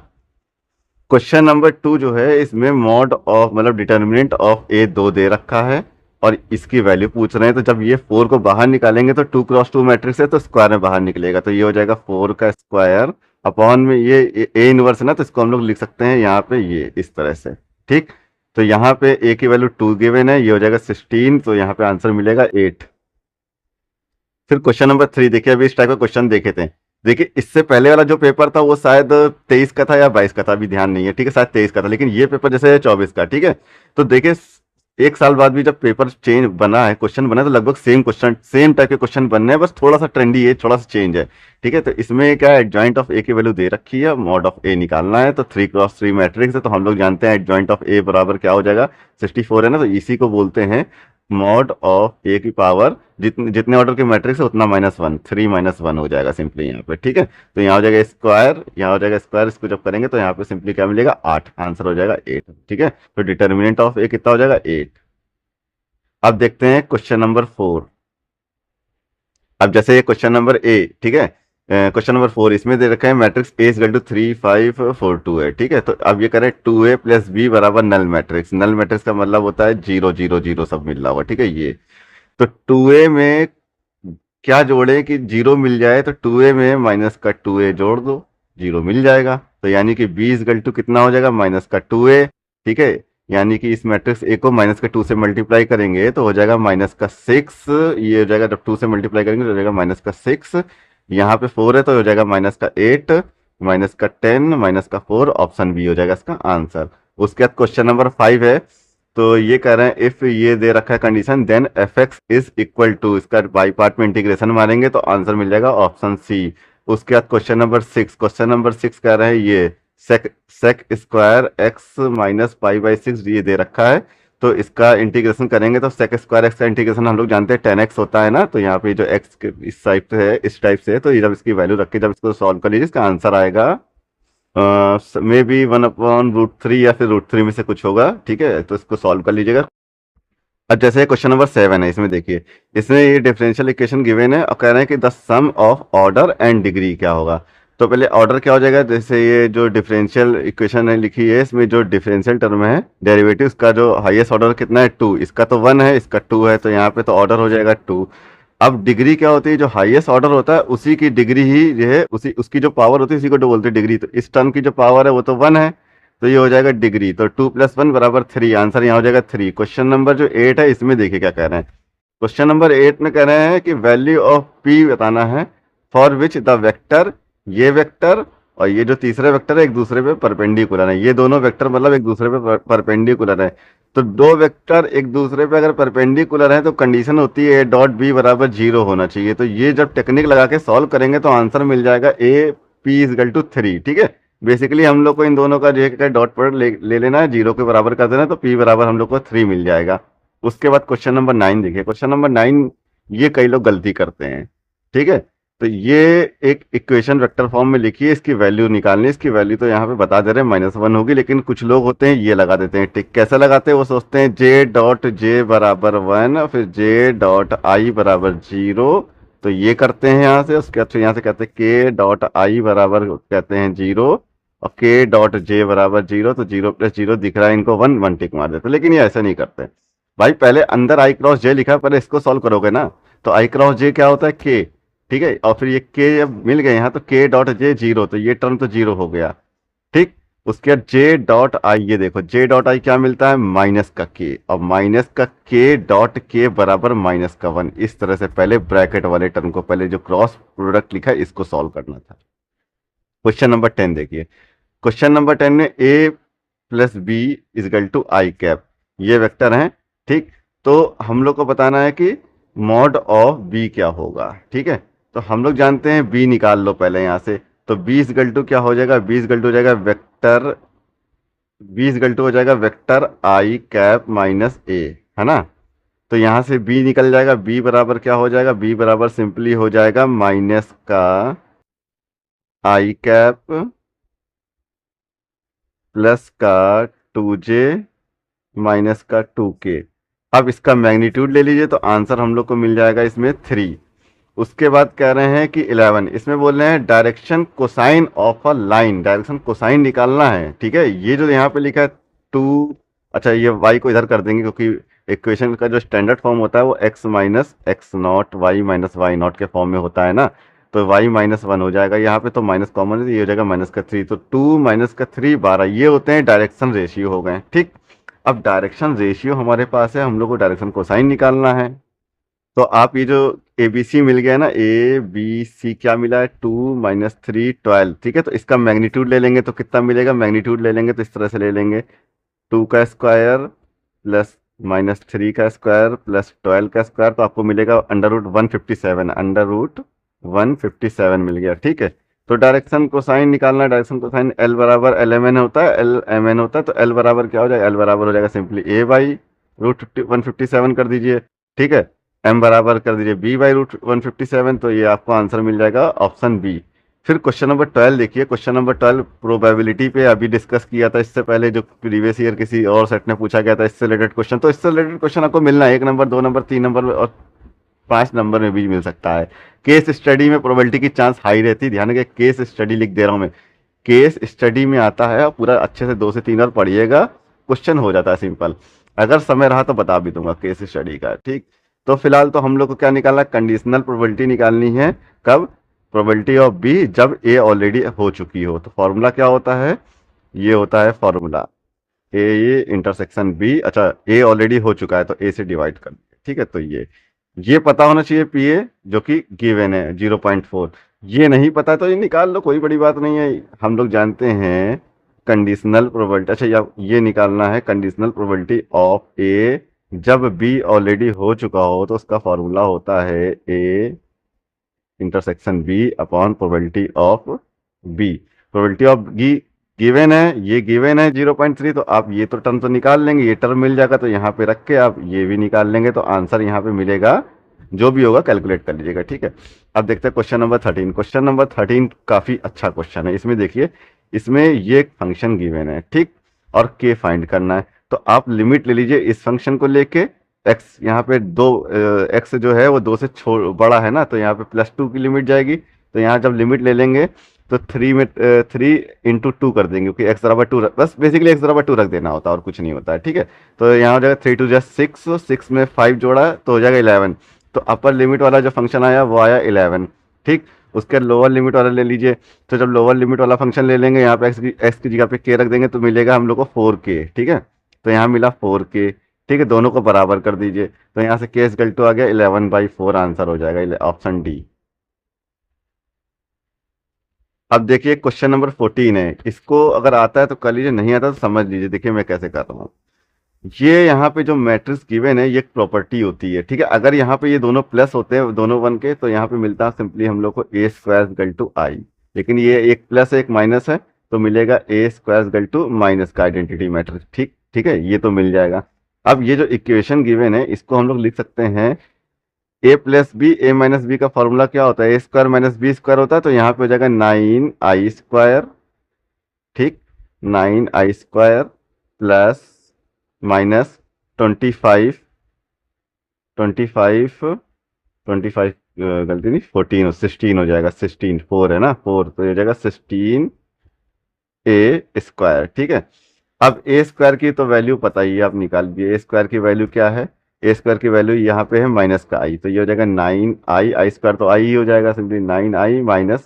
क्वेश्चन नंबर 2 जो है इसमें मॉड ऑफ मतलब डिटर्मिनेंट ऑफ ए 2 दे रखा है और इसकी वैल्यू पूछ रहे हैं। तो जब ये 4 को बाहर निकालेंगे तो 2x2 मैट्रिक्स है तो स्क्वायर में बाहर निकलेगा, तो ये हो जाएगा 4 का स्क्वायर अपॉन में ये ए इनवर्स है ना, तो इसको हम लोग लिख सकते हैं यहाँ पे ये इस तरह से। ठीक, तो यहाँ पे ए की वैल्यू 2 गिवन है, ये हो जाएगा 16, तो यहाँ पे आंसर मिलेगा 8। फिर क्वेश्चन नंबर 3 देखिए, अभी इस टाइप का क्वेश्चन देखे थे। देखिए इससे पहले वाला जो पेपर था वो शायद 23 का था या 22 का था, अभी ध्यान नहीं है, ठीक है, शायद 23 का था, लेकिन ये पेपर जैसे है 24 का। ठीक है, तो देखिए एक साल बाद भी जब पेपर चेंज बना है, क्वेश्चन बना है, तो लगभग सेम क्वेश्चन सेम टाइप के क्वेश्चन बनने हैं, बस थोड़ा सा ट्रेंडी है, थोड़ा सा चेंज है। ठीक है, तो इसमें क्या है, एडजॉइंट ऑफ ए की वैल्यू दे रखी है, मॉड ऑफ ए निकालना है। तो 3x3 मैट्रिक्स है, तो हम लोग जानते हैं एडजॉइंट ऑफ ए बराबर क्या हो जाएगा, 64 है ना, तो इसी को बोलते हैं मॉड ऑफ ए की पावर, जितने ऑर्डर के मैट्रिक्स है उतना -1, 3 - 1 हो जाएगा सिंपली यहाँ पे। ठीक है, तो यहाँ हो जाएगा स्क्वायर, यहाँ हो जाएगा स्क्वायर, इसको जब करेंगे तो यहाँ पे सिंपली क्या मिलेगा 8, आंसर हो जाएगा 8। ठीक है, तो डिटर्मिनेंट ऑफ ए कितना हो जाएगा 8। अब देखते हैं क्वेश्चन नंबर 4। अब जैसे ये क्वेश्चन नंबर ए, ठीक है, क्वेश्चन नंबर 4 इसमें दे रखा है मैट्रिक्स ए इक्वल टू 3 5 4 2 है। ठीक है, तो अब ये करें 2a प्लस बी बराबर नल मैट्रिक्स। नल मैट्रिक्स का मतलब होता है 0 0 0 सब मिल रहा हुआ। ठीक है, ये तो 2a में क्या जोड़े कि 0 मिल जाए, तो 2a में माइनस का 2a जोड़ दो, 0 मिल जाएगा। तो यानी कि b इक्वल टू कितना हो जाएगा, माइनस का 2a। ठीक है, यानी कि इस मैट्रिक्स ए को माइनस का 2 से मल्टीप्लाई करेंगे तो हो जाएगा माइनस का 6। ये हो जाएगा, जब 2 से मल्टीप्लाई करेंगे तो हो जाएगा माइनस का 6। यहाँ पे 4 है तो हो जाएगा माइनस का 8, माइनस का 10, माइनस का 4, ऑप्शन बी हो जाएगा इसका आंसर। उसके बाद क्वेश्चन नंबर 5 है, तो ये कह रहे हैं इफ ये दे रखा है condition then f x is equal to, इसका बाई पार्ट में इंटीग्रेशन मारेंगे तो आंसर मिल जाएगा ऑप्शन सी। उसके बाद क्वेश्चन नंबर 6, क्वेश्चन नंबर 6 कह रहे हैं ये sec square x minus pi by 6 ये दे रखा है, तो इसका इंटीग्रेशन करेंगे तो सेक स्क्वायर एक्स का इंटीग्रेशन हम लोग जानते हैं 10x होता है ना, तो यहाँ पे जो x इस टाइप से है, इस टाइप से है, तो ये जब इसकी वैल्यू रख के जब इसको सॉल्व कर लीजिए इसका आंसर आएगा मे बी 1/√3 या फिर √3 में से कुछ होगा। ठीक है, तो इसको सॉल्व कर लीजिएगा। अब जैसे क्वेश्चन नंबर 7 है, इसमें देखिए, इसमें ये डिफरेंशियल इक्वेशन गिवन है और कह रहे हैं कि the sum of order and degree क्या होगा। तो पहले ऑर्डर क्या हो जाएगा, जैसे ये जो डिफरेंशियल इक्वेशन है लिखी है, इसमें जो डिफरेंशियल टर्म है डेरिवेटिव का जो हाईएस्ट ऑर्डर कितना है 2, इसका तो 1 है, इसका 2 है, तो यहाँ पे तो ऑर्डर हो जाएगा 2। अब डिग्री क्या होती है, जो हाईएस्ट ऑर्डर होता है उसी की डिग्री ही जो है, उसी उसकी जो पावर होती है उसी को तो बोलते हैं डिग्री। तो इस टर्म की जो पावर है वो तो 1 है, तो ये हो जाएगा डिग्री, तो 2 + 1 = 3, आंसर यहाँ हो जाएगा 3। क्वेश्चन नंबर जो 8 है इसमें देखिए क्या कह रहे हैं। क्वेश्चन नंबर 8 में कह रहे हैं कि वैल्यू ऑफ पी बताना है फॉर विच द वेक्टर, ये वेक्टर और ये जो तीसरे वेक्टर है एक दूसरे पे परपेंडिकुलर है। ये दोनों वेक्टर मतलब एक दूसरे पे परपेंडिकुलर है, तो दो वेक्टर एक दूसरे पे अगर परपेंडिकुलर है तो कंडीशन होती है डॉट बी बराबर 0 होना चाहिए। तो ये जब टेक्निक लगा के सॉल्व करेंगे तो आंसर मिल जाएगा ए पी = 3। ठीक है, बेसिकली हम लोग को इन दोनों का जो है डॉट पर ले लेना है, 0 के बराबर कर देना है, तो p बराबर हम लोग को 3 मिल जाएगा। उसके बाद क्वेश्चन नंबर 9 देखिए, क्वेश्चन नंबर 9 ये कई लोग गलती करते हैं। ठीक है, तो ये एक इक्वेशन वेक्टर फॉर्म में लिखी है, इसकी वैल्यू निकालनी है। इसकी वैल्यू तो यहाँ पे बता दे रहे हैं -1 होगी, लेकिन कुछ लोग होते हैं ये लगा देते हैं टिक। कैसे लगाते हैं, वो सोचते हैं j.j बराबर 1 फिर j.i बराबर 0, तो ये करते हैं यहाँ से। उसके बाद यहाँ से कहते हैं k.i बराबर कहते हैं 0 और k.j बराबर 0, तो 0 + 0 दिख रहा है इनको 1 1 टिक मार देते, लेकिन ये ऐसा नहीं करते भाई। पहले अंदर i क्रॉस j लिखा है, पहले इसको सॉल्व करोगे ना, तो i क्रॉस j क्या होता है k। ठीक है, और फिर ये k जब मिल गए यहाँ तो k.j 0, तो ये टर्म तो 0 हो गया। ठीक, उसके बाद j.i, ये देखो j.i क्या मिलता है, माइनस का k, और माइनस का k.k बराबर -1। इस तरह से पहले ब्रैकेट वाले टर्म को, पहले जो क्रॉस प्रोडक्ट लिखा है इसको सॉल्व करना था। क्वेश्चन नंबर 10 देखिए, क्वेश्चन नंबर 10 में a + b = i कैप, ये वेक्टर हैं। ठीक, तो हम लोग को बताना है कि मॉड ऑफ b क्या होगा। ठीक है, तो हम लोग जानते हैं b निकाल लो पहले यहाँ से, तो b = क्या हो जाएगा, b = हो जाएगा वेक्टर, b = हो जाएगा वेक्टर i कैप -a, है ना। तो यहाँ से b निकल जाएगा। b बराबर क्या हो जाएगा? b बराबर सिंपली हो जाएगा माइनस का आई कैप प्लस का 2j माइनस का 2k। अब इसका मैग्नीट्यूड ले लीजिए तो आंसर हम लोग को मिल जाएगा इसमें 3। उसके बाद कह रहे हैं कि 11, इसमें बोल रहे हैं direction cosine of a line, direction cosine निकालना है। ठीक है, ये जो यहाँ पे लिखा है 2, अच्छा ये y को इधर कर देंगे क्योंकि इक्वेशन का जो स्टैंडर्ड फॉर्म होता है वो x minus x not y minus y not के फॉर्म में होता है ना, तो y माइनस 1 हो जाएगा यहाँ पे, तो माइनस कॉमन है, ये हो जाएगा माइनस का 3, तो 2 माइनस का 3 12, ये होते हैं डायरेक्शन रेशियो हो गए। ठीक, अब डायरेक्शन रेशियो हमारे पास है, हम लोग को डायरेक्शन कोसाइन निकालना है। तो आप ये जो ए बी सी मिल गया ना, ए बी सी क्या मिला है? 2 माइनस 3 12। ठीक है, तो इसका मैग्नीट्यूड ले लेंगे तो कितना मिलेगा? मैग्नीट्यूड ले लेंगे तो इस तरह से ले लेंगे 2 का स्क्वायर प्लस माइनस 3 का स्क्वायर प्लस 12 का स्क्वायर, तो आपको मिलेगा अंडर रूट 157, अंडर रूट 157 मिल गया। ठीक है, तो डायरेक्शन कोसाइन निकालना है। डायरेक्शन कोसाइन एल बराबर एल एम एन होता है, एल एम एन होता है, तो एल बराबर क्या हो जाएगा? एल बराबर हो जाएगा सिंपली ए बाई रूट 157 कर दीजिए। ठीक है, एम बराबर कर दीजिए बी बाई रूट 157, तो ये आपको आंसर मिल जाएगा ऑप्शन बी। फिर क्वेश्चन नंबर 12 देखिए। क्वेश्चन नंबर 12 प्रोबेबिलिटी पे अभी डिस्कस किया था इससे पहले, जो प्रीवियस ईयर किसी और सेट में पूछा गया था इससे रिलेटेड क्वेश्चन। तो इससे रिलेटेड क्वेश्चन आपको मिलना है 1 नंबर, 2 नंबर, 3 नंबर और 5 नंबर में भी मिल सकता है। केस स्टडी में प्रोबेबिलिटी की चांस हाई रहती है, ध्यान रखिए केस स्टडी लिख दे रहा हूँ मैं, केस स्टडी में आता है, पूरा अच्छे से 2 से 3 बार पढ़िएगा, क्वेश्चन हो जाता है सिंपल। अगर समय रहा तो बता भी दूंगा केस स्टडी का। ठीक, तो फिलहाल तो हम लोग को क्या निकालना है? कंडीशनल प्रोबेबिलिटी निकालनी है। कब? प्रोबेबिलिटी ऑफ बी जब ए ऑलरेडी हो चुकी हो। तो फॉर्मूला क्या होता है? ये होता है फॉर्मूला ए इंटरसेक्शन बी, अच्छा ए ऑलरेडी हो चुका है तो ए से डिवाइड कर दिया। ठीक है, तो ये पता होना चाहिए पी ए जो कि गिवन है 0.4। ये नहीं पता तो ये निकाल लो, कोई बड़ी बात नहीं है। हम लोग जानते हैं कंडीशनल प्रोबेबिलिटी, अच्छा या ये निकालना है कंडीशनल प्रोबेबिलिटी ऑफ ए जब बी ऑलरेडी हो चुका हो, तो उसका फॉर्मूला होता है A intersection B upon probability of B. Probability of B given है, ये गिवन है 0.3, तो आप ये तो टर्म तो निकाल लेंगे, ये टर्म मिल जाएगा तो यहाँ पे रख के आप ये भी निकाल लेंगे, तो आंसर यहाँ पे मिलेगा, जो भी होगा कैलकुलेट कर लीजिएगा। ठीक है, अब देखते हैं क्वेश्चन नंबर 13। क्वेश्चन नंबर 13 काफी अच्छा क्वेश्चन है। इसमें देखिए, इसमें ये एक फंक्शन गिवन है, ठीक, और के फाइंड करना है। तो आप लिमिट ले लीजिए इस फंक्शन को लेके, एक्स यहाँ पे एक्स जो है वो 2 से बड़ा है ना, तो यहाँ पे +2 की लिमिट जाएगी। तो यहाँ जब लिमिट ले लेंगे तो 3 में 3 इंटू 2 कर देंगे, क्योंकि एक्स बराबर 2, बस बेसिकली एक्स बराबर 2 रख देना होता है और कुछ नहीं होता है। ठीक है, तो यहाँ हो जाएगा 3 2 6, 6 में 5 जोड़ा तो हो जाएगा 11। तो अपर लिमिट वाला जो फंक्शन आया वो आया 11। ठीक, उसके लोअर लिमिट वाला ले लीजिए। तो जब लोअर लिमिट वाला फंक्शन ले लेंगे, यहाँ पे एक्स की जगह पे के रख देंगे तो मिलेगा हम लोग को 4k। ठीक है, तो यहाँ मिला 4k। ठीक है, दोनों को बराबर कर दीजिए, तो यहाँ से के इक्वल टू आ गया 11/4, आंसर हो जाएगा ऑप्शन डी। अब देखिए क्वेश्चन नंबर 14 है। इसको अगर आता है तो कर लीजिए, नहीं आता तो समझ लीजिए। देखिए मैं कैसे कर रहा हूँ। ये यहाँ पे जो मैट्रिक्स गिवन है ये एक प्रॉपर्टी होती है। ठीक है, अगर यहाँ पे ये दोनों प्लस होते हैं, दोनों 1 के, तो यहाँ पे मिलता है सिंपली हम लोग को ए स्क्वायर इक्वल टू आई। लेकिन ये एक प्लस है एक माइनस है, तो मिलेगा ए स्क्वायर इक्वल टू माइनस का आइडेंटिटी मैट्रिक्स। ठीक, ठीक है, ये तो मिल जाएगा। अब ये जो इक्वेशन गिवन है इसको हम लोग लिख सकते हैं ए प्लस बी, ए माइनस बी का फॉर्मूला क्या होता है? ए स्क्वायर माइनस बी स्क्वायर होता है, तो यहाँ पे हो जाएगा 9i²। ठीक, 9i² प्लस माइनस 25, 25 गलती नहीं, 14 16 हो जाएगा, 16 4 है ना, 4, तो ये हो जाएगा 16a²। ठीक है, अब ए स्क्वायर की तो वैल्यू पता ही है, आप निकाल लीजिए। ए स्क्वायर की वैल्यू क्या है? ए स्क्वायर की वैल्यू यहाँ पे है माइनस का आई, तो ये हो जाएगा 9i, आई स्क्वायर तो आई ही हो जाएगा सिंपली, 9i माइनस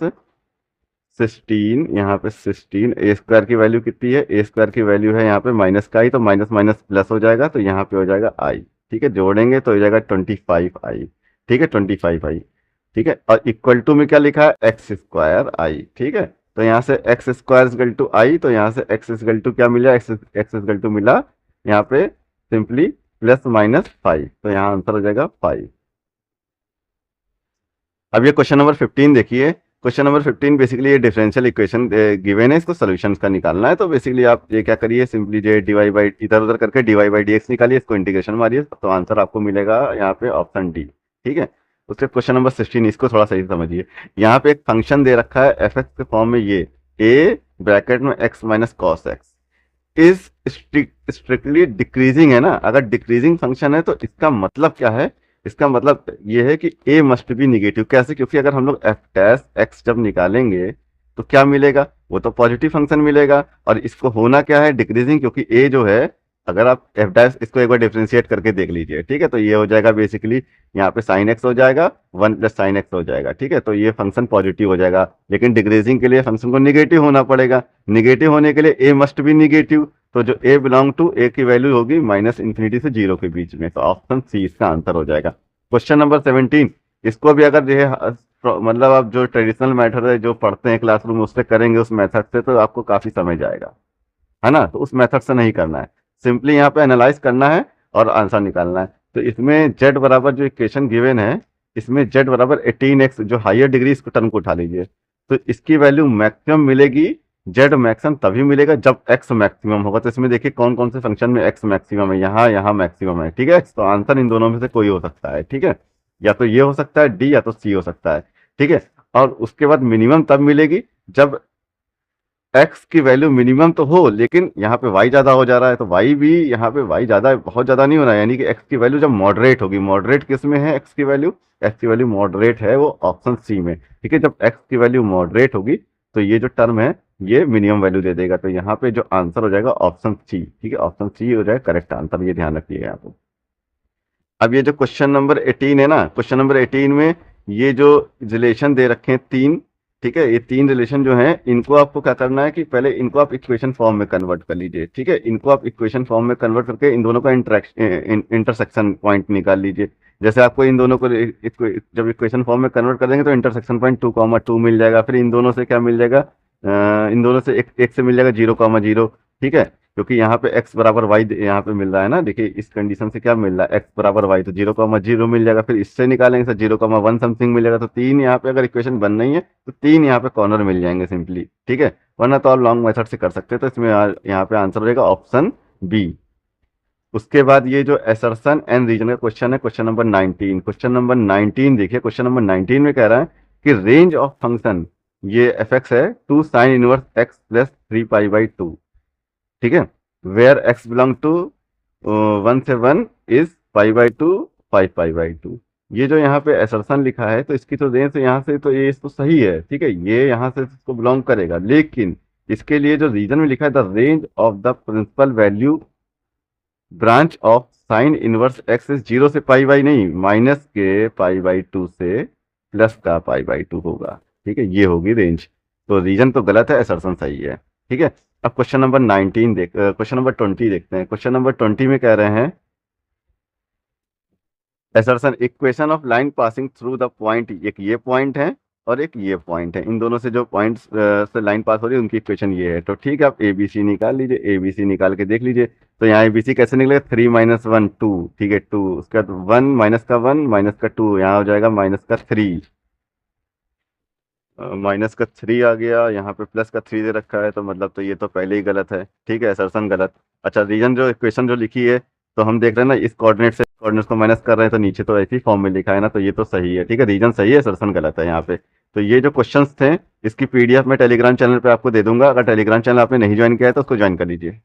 16, यहाँ पे 16। ए स्क्वायर की वैल्यू कितनी है? ए स्क्वायर की वैल्यू है यहाँ पे माइनस का आई, तो माइनस माइनस प्लस हो जाएगा, तो यहाँ पे हो जाएगा आई। ठीक है, जोड़ेंगे तो हो जाएगा 25i। ठीक है, 25i। ठीक है, और इक्वल टू में क्या लिखा है? x²i। ठीक है, तो यहाँ से x² इक्वल टू आई, तो यहाँ से x इक्वल टू क्या मिला? x इक्वल टू मिला यहाँ पे सिंपली +-5, तो यहाँ आंसर हो जाएगा 5। अब ये क्वेश्चन नंबर 15 देखिए। क्वेश्चन नंबर 15 बेसिकली ये डिफरेंशियल इक्वेशन गिवन है, इसको सोल्यूशन का निकालना है। तो बेसिकली आप ये क्या करिए, सिंपली जे डीवाई बाई इधर उधर करके डीवाई बाई डी एक्स निकालिए, इसको इंटीग्रेशन मारिए, तो आंसर आपको मिलेगा यहाँ पे ऑप्शन डी। ठीक है। उसके क्वेश्चन नंबर 16, इसको थोड़ा सही समझिए। यहाँ पे एक फंक्शन दे रखा है एफ एक्स के फॉर्म में, ये ए ब्रैकेट में x minus cos x is strictly decreasing है ना। अगर डिक्रीजिंग फंक्शन है तो इसका मतलब क्या है, इसका मतलब ये है कि ए मस्ट बी निगेटिव। कैसे? क्योंकि अगर हम लोग एफ डैश एक्स जब निकालेंगे तो क्या मिलेगा, वो तो पॉजिटिव फंक्शन मिलेगा। और इसको होना क्या है, डिक्रीजिंग, क्योंकि ए जो है, अगर आप एफ डैश इसको एक बार डिफ्रेंशिएट करके देख लीजिए। ठीक है। तो ये हो जाएगा बेसिकली यहाँ पे साइन एक्स हो जाएगा, 1 प्लस साइन एक्स हो जाएगा। ठीक है। तो ये फंक्शन पॉजिटिव हो जाएगा, लेकिन डिक्रीजिंग के लिए फंक्शन को निगेटिव होना पड़ेगा। निगेटिव होने के लिए ए मस्ट बी निगेटिव, तो जो ए बिलोंग टू ए की वैल्यू होगी माइनस इन्फिनिटी से 0 के बीच में। तो ऑप्शन सी इसका आंसर हो जाएगा। क्वेश्चन नंबर 17, इसको भी अगर जो है मतलब आप जो ट्रेडिशनल मेथड है जो पढ़ते हैं क्लासरूम उससे करेंगे, उस मेथड से, तो आपको काफी समझ आएगा, है ना। तो उस मेथड से नहीं करना है, सिंपली यहाँ पे एनालाइज करना है और आंसर निकालना है। तो इसमें z बराबर जो इक्वेशन गिवन है, इसमें z बराबर 18x, जो हायर डिग्री इसको टर्म को उठा लीजिए, तो इसकी वैल्यू मैक्सिमम मिलेगी, z मैक्सिमम तभी मिलेगा जब x मैक्सिमम होगा। तो इसमें देखिए कौन कौन से फंक्शन में x मैक्सिमम है, यहाँ मैक्सिमम है। ठीक है। तो आंसर इन दोनों में से कोई हो सकता है। ठीक है। या तो ये हो सकता है डी, या तो सी हो सकता है। ठीक है। और उसके बाद मिनिमम तब मिलेगी जब x की वैल्यू मिनिमम तो हो, लेकिन यहाँ पे y ज्यादा हो जा रहा है, तो y भी यहाँ पे y ज्यादा बहुत ज्यादा नहीं होना है, यानी कि x की वैल्यू जब मॉडरेट होगी। मॉडरेट किस में है x की वैल्यू? x की वैल्यू मॉडरेट है वो ऑप्शन सी में। ठीक है। जब x की वैल्यू मॉडरेट होगी तो ये जो टर्म है ये मिनिमम वैल्यू दे देगा। तो यहाँ पे जो आंसर हो जाएगा ऑप्शन सी। ठीक है। ऑप्शन सी हो जाएगा करेक्ट आंसर, ये ध्यान रखिएगा यहाँ पे। अब ये जो क्वेश्चन नंबर 18 है ना, क्वेश्चन नंबर 18 में ये जो रिलेशन दे रखे हैं 3, ठीक है, ये 3 रिलेशन जो हैं, इनको आपको क्या करना है कि पहले इनको आप इक्वेशन फॉर्म में कन्वर्ट कर लीजिए। ठीक है। इनको आप इक्वेशन फॉर्म में कन्वर्ट करके इन दोनों का इंटरसेक्शन पॉइंट निकाल लीजिए। जैसे आपको इन दोनों को जब इक्वेशन फॉर्म में कन्वर्ट कर देंगे तो इंटरसेक्शन पॉइंट 2,2 मिल जाएगा। फिर इन दोनों से क्या मिल जाएगा, इन दोनों से एक से मिल जाएगा 0,0। ठीक है। क्योंकि यहाँ पे x बराबर y यहाँ पे मिल रहा है ना, देखिए इस कंडीशन से क्या मिल रहा है, x बराबर y, तो 0,0 मिल जाएगा। फिर इससे निकालेंगे तो 0,1 समथिंग मिलेगा। तो 3 यहाँ पे अगर इक्वेशन बन रही है तो 3 यहाँ पे कॉर्नर मिल जाएंगे सिंपली। ठीक है। वरना तो आप लॉन्ग मेथड से कर सकते हैं। तो इसमें यहाँ पे आंसर हो जाएगा ऑप्शन बी। उसके बाद ये जो एसर्शन एंड रीजन का क्वेश्चन है, क्वेश्चन नंबर 19। क्वेश्चन नंबर 19 देखिए, क्वेश्चन नंबर 19 में कह रहा है कि रेंज ऑफ फंक्शन, ये एफ एक्स है, two sine inverse x plus 3π/2। ठीक है। वेयर एक्स बिलोंग टू 1 से 1 इज π/2 5π/2। ये जो यहाँ पे एसर्शन लिखा है, तो इसकी तो रेंज से यहाँ से तो ये तो सही है। ठीक है। ये यहाँ से इसको बिलोंग करेगा, लेकिन इसके लिए जो रीजन में लिखा है, the range of the principal value branch of sin inverse x is 0 से π/, नहीं, माइनस के π/2 से प्लस का π/2 होगा। ठीक है। ये होगी रेंज। तो रीजन तो गलत है, एसर्शन सही है। ठीक है। अब क्वेश्चन नंबर 19 क्वेश्चन नंबर 20 देखते हैं। क्वेश्चन नंबर 20 में कह रहे हैं assertion, equation of line passing through the point, एक ये पॉइंट है और एक ये पॉइंट है, इन दोनों से जो पॉइंट्स से लाइन पास हो रही है उनकी इक्वेशन ये है। तो ठीक है, आप ABC निकाल लीजिए, ABC निकाल के देख लीजिए। तो यहाँ ABC कैसे निकलेगा, 3 - 1 2। ठीक है। 2, उसके बाद 1 माइनस का 1 माइनस का 2, यहाँ हो जाएगा माइनस का 3, माइनस का 3 आ गया, यहाँ पे प्लस का 3 दे रखा है, तो मतलब तो ये तो पहले ही गलत है। ठीक है। एसर्शन गलत। अच्छा, रीजन जो इक्वेशन जो लिखी है, तो हम देख रहे हैं ना, इस कोऑर्डिनेट से कोऑर्डिनेट को माइनस कर रहे हैं, तो नीचे तो ऐसी फॉर्म में लिखा है ना, तो ये तो सही है। ठीक है। रीजन सही है, एसर्शन गलत है यहाँ पे। तो ये जो क्वेश्चंस थे, इसकी PDF मैं टेलीग्राम चैनल पे आपको दे दूंगा। अगर टेलीग्राम चैनल आपने नहीं ज्वाइन किया है तो उसको ज्वाइन कर लीजिए।